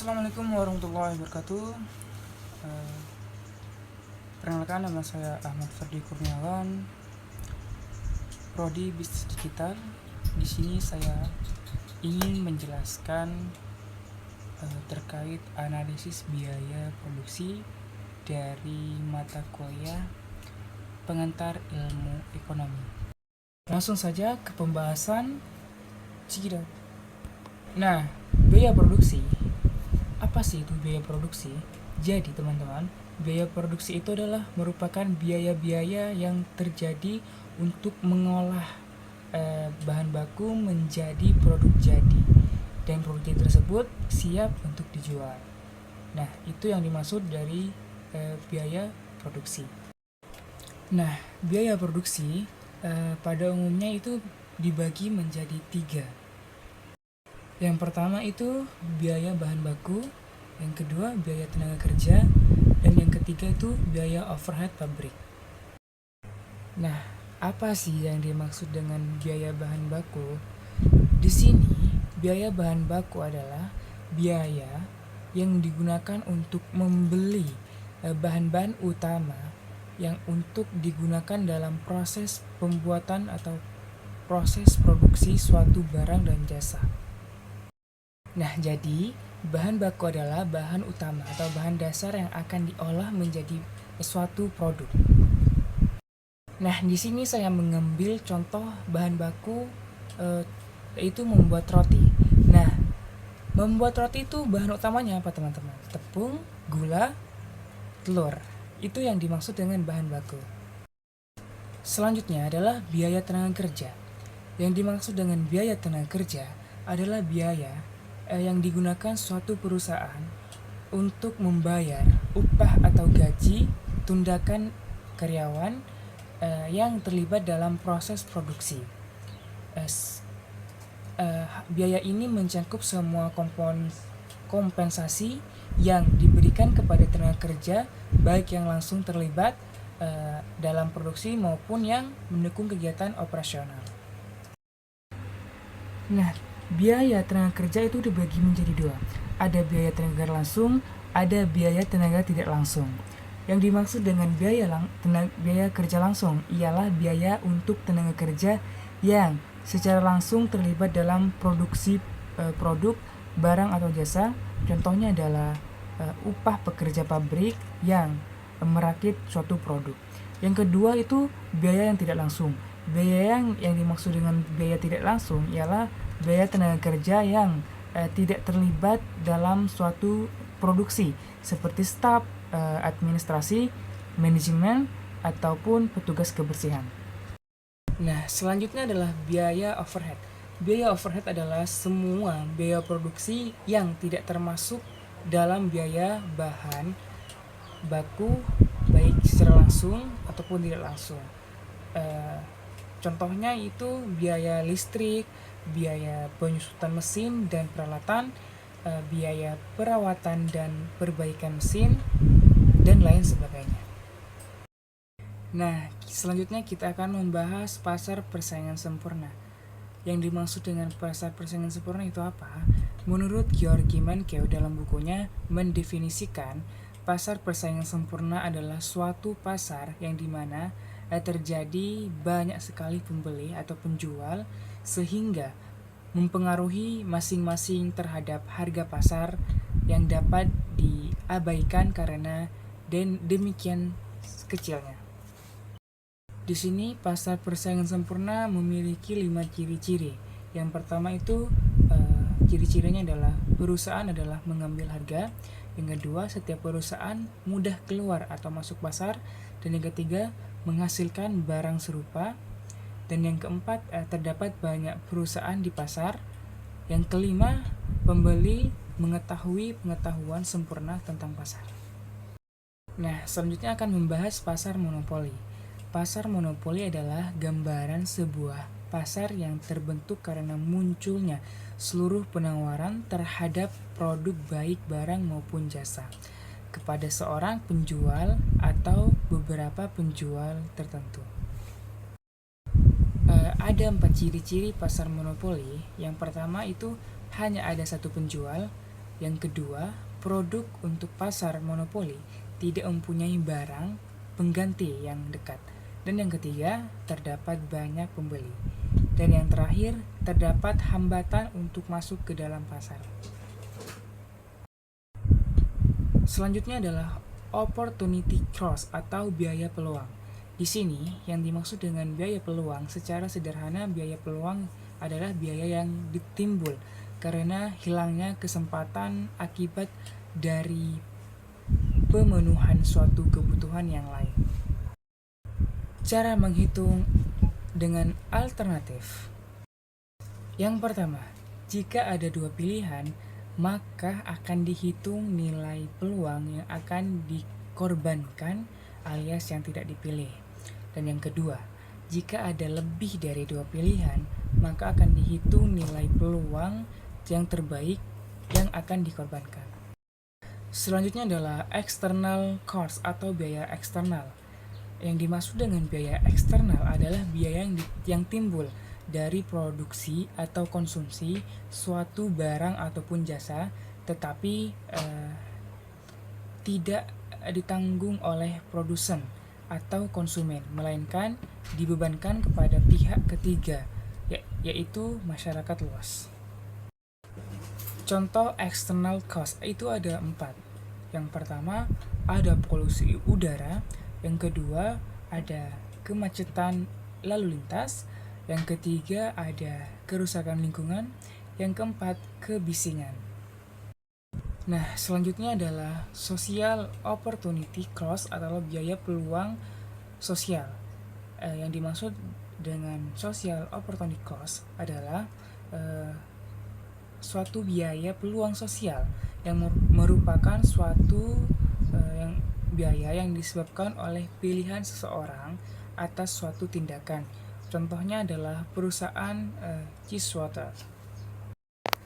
Assalamualaikum warahmatullahi wabarakatuh. Eh, Perkenalkan, nama saya Ahmad Ferdi Kurniawan, Prodi Bisnis Digital. Di sini saya ingin menjelaskan terkait analisis biaya produksi dari mata kuliah pengantar ilmu ekonomi. Langsung saja ke pembahasan. Cekidot. Nah, biaya produksi. Apa sih itu biaya produksi? Jadi teman-teman, biaya produksi itu adalah merupakan biaya-biaya yang terjadi untuk mengolah bahan baku menjadi produk jadi, dan produk jadi tersebut siap untuk dijual. Nah, itu yang dimaksud dari biaya produksi. Nah, biaya produksi pada umumnya itu dibagi menjadi 3. Yang pertama itu biaya bahan baku, yang kedua biaya tenaga kerja, dan yang ketiga itu biaya overhead pabrik. Nah, apa sih yang dimaksud dengan biaya bahan baku? Di sini, biaya bahan baku adalah biaya yang digunakan untuk membeli bahan-bahan utama yang untuk digunakan dalam proses pembuatan atau proses produksi suatu barang dan jasa. Nah, jadi bahan baku adalah bahan utama atau bahan dasar yang akan diolah menjadi suatu produk. Nah, di sini saya mengambil contoh bahan baku yaitu membuat roti. Nah, membuat roti itu bahan utamanya apa teman-teman? Tepung, gula, telur. Itu yang dimaksud dengan bahan baku. Selanjutnya adalah biaya tenaga kerja. Yang dimaksud dengan biaya tenaga kerja adalah biaya yang digunakan suatu perusahaan untuk membayar upah atau gaji tundakan karyawan yang terlibat dalam proses produksi. Biaya ini mencakup semua kompensasi yang diberikan kepada tenaga kerja, baik yang langsung terlibat dalam produksi maupun yang mendukung kegiatan operasional. Nah, biaya tenaga kerja itu dibagi menjadi 2. Ada biaya tenaga langsung, ada biaya tenaga tidak langsung. Yang dimaksud dengan biaya kerja langsung ialah biaya untuk tenaga kerja yang secara langsung terlibat dalam produksi produk, barang atau jasa. Contohnya adalah upah pekerja pabrik yang merakit suatu produk. Yang kedua itu biaya yang tidak langsung. Biaya yang dimaksud dengan biaya tidak langsung ialah biaya tenaga kerja yang tidak terlibat dalam suatu produksi, seperti staf, administrasi, manajemen, ataupun petugas kebersihan. Nah, selanjutnya adalah biaya overhead. Biaya overhead adalah semua biaya produksi yang tidak termasuk dalam biaya bahan baku, baik secara langsung ataupun tidak langsung. Contohnya itu biaya listrik, biaya penyusutan mesin dan peralatan, biaya perawatan dan perbaikan mesin, dan lain sebagainya. Nah, selanjutnya kita akan membahas pasar persaingan sempurna. Yang dimaksud dengan pasar persaingan sempurna itu apa? Menurut Georgi Menkew dalam bukunya mendefinisikan pasar persaingan sempurna adalah suatu pasar yang dimana terjadi banyak sekali pembeli atau penjual sehingga mempengaruhi masing-masing terhadap harga pasar yang dapat diabaikan karena demikian kecilnya. Di sini pasar persaingan sempurna memiliki 5 ciri-ciri. Yang pertama itu ciri-cirinya adalah perusahaan adalah mengambil harga. Yang kedua, setiap perusahaan mudah keluar atau masuk pasar. Dan yang ketiga, menghasilkan barang serupa. Dan yang keempat, terdapat banyak perusahaan di pasar. Yang kelima, pembeli mengetahui pengetahuan sempurna tentang pasar. Nah, selanjutnya akan membahas pasar monopoli. Pasar monopoli adalah gambaran sebuah pasar yang terbentuk karena munculnya seluruh penawaran terhadap produk baik barang maupun jasa kepada seorang penjual atau beberapa penjual tertentu. Ada 4 ciri-ciri pasar monopoli. Yang pertama itu hanya ada satu penjual. Yang kedua, produk untuk pasar monopoli tidak mempunyai barang pengganti yang dekat. Dan yang ketiga, terdapat banyak pembeli. Dan yang terakhir, terdapat hambatan untuk masuk ke dalam pasar. Selanjutnya adalah opportunity cost atau biaya peluang. Di sini yang dimaksud dengan biaya peluang secara sederhana, biaya peluang adalah biaya yang ditimbul karena hilangnya kesempatan akibat dari pemenuhan suatu kebutuhan yang lain. Cara menghitung dengan alternatif. Yang pertama, jika ada dua pilihan, maka akan dihitung nilai peluang yang akan dikorbankan alias yang tidak dipilih. Dan yang kedua, jika ada lebih dari dua pilihan, maka akan dihitung nilai peluang yang terbaik yang akan dikorbankan. Selanjutnya adalah external cost atau biaya eksternal. Yang dimaksud dengan biaya eksternal adalah biaya yang timbul dari produksi atau konsumsi suatu barang ataupun jasa, tetapi tidak ditanggung oleh produsen atau konsumen, melainkan dibebankan kepada pihak ketiga, yaitu masyarakat luas. Contoh external cost itu ada 4. Yang pertama ada polusi udara, yang kedua ada kemacetan lalu lintas, yang ketiga ada kerusakan lingkungan, yang keempat kebisingan. Nah, selanjutnya adalah social opportunity cost atau biaya peluang sosial. Yang dimaksud dengan social opportunity cost adalah suatu biaya peluang sosial yang merupakan suatu biaya yang disebabkan oleh pilihan seseorang atas suatu tindakan. Contohnya adalah perusahaan Cheesewater.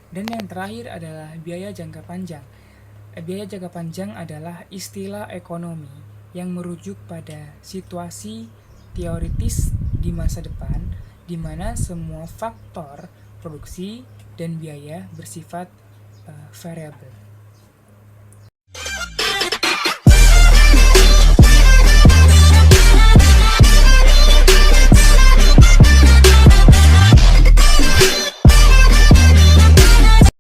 Dan yang terakhir adalah biaya jangka panjang. Biaya jangka panjang adalah istilah ekonomi yang merujuk pada situasi teoritis di masa depan, di mana semua faktor produksi dan biaya bersifat variabel.